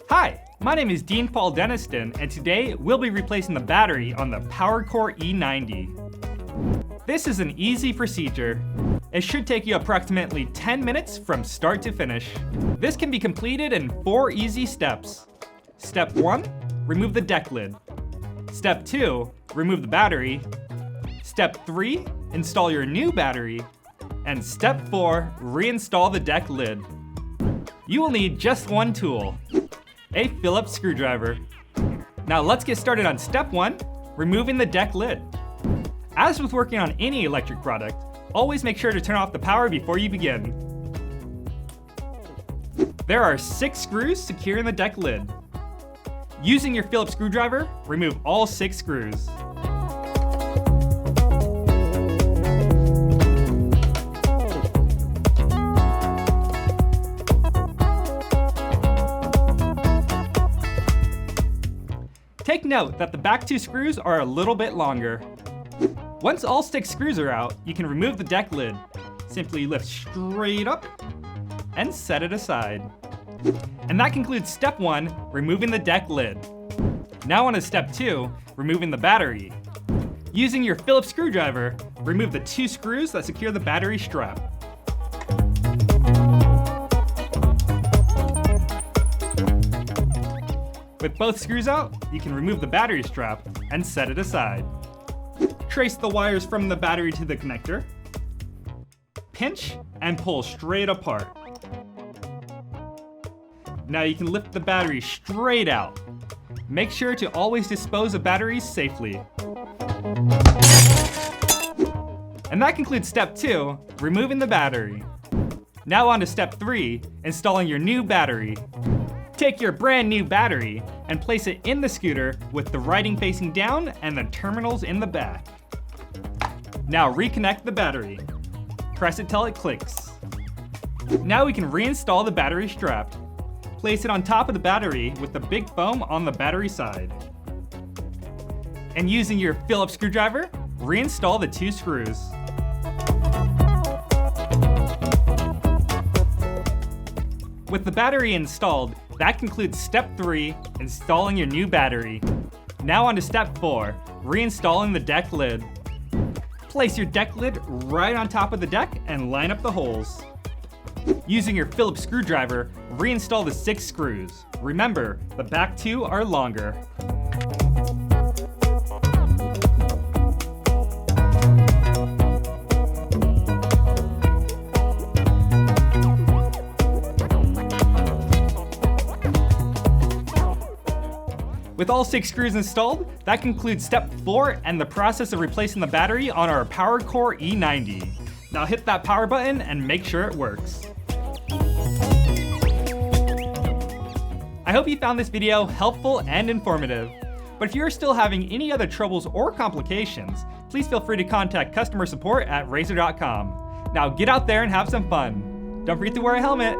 Hi, my name is Dean Paul Deniston, and today we'll be replacing the battery on the Power Core E90. This is an easy procedure. It should take you approximately 10 minutes from start to finish. This can be completed in 4 easy steps. Step 1, remove the deck lid. Step 2, remove the battery. Step 3, install your new battery. And step 4, reinstall the deck lid. You will need just one tool, a Phillips screwdriver. Now let's get started on step 1, removing the deck lid. As with working on any electric product, always make sure to turn off the power before you begin. There are 6 screws securing the deck lid. Using your Phillips screwdriver, remove all 6 screws. Take note that the back 2 screws are a little bit longer. Once all 6 screws are out, you can remove the deck lid. Simply lift straight up and set it aside. And that concludes step 1, removing the deck lid. Now on to step 2, removing the battery. Using your Phillips screwdriver, remove the 2 screws that secure the battery strap. With both screws out, you can remove the battery strap and set it aside. Trace the wires from the battery to the connector. Pinch and pull straight apart. Now you can lift the battery straight out. Make sure to always dispose of batteries safely. And that concludes step 2, removing the battery. Now on to step 3, installing your new battery. Take your brand new battery and place it in the scooter with the writing facing down and the terminals in the back. Now reconnect the battery. Press it till it clicks. Now we can reinstall the battery strap. Place it on top of the battery with the big foam on the battery side. And using your Phillips screwdriver, reinstall the 2 screws. With the battery installed, that concludes step 3, installing your new battery. Now on to step 4, reinstalling the deck lid. Place your deck lid right on top of the deck and line up the holes. Using your Phillips screwdriver, reinstall the 6 screws. Remember, the back 2 are longer. With all 6 screws installed, that concludes step 4 and the process of replacing the battery on our Power Core E90. Now hit that power button and make sure it works. I hope you found this video helpful and informative. But if you're still having any other troubles or complications, please feel free to contact customer support at Razor.com. Now get out there and have some fun. Don't forget to wear a helmet.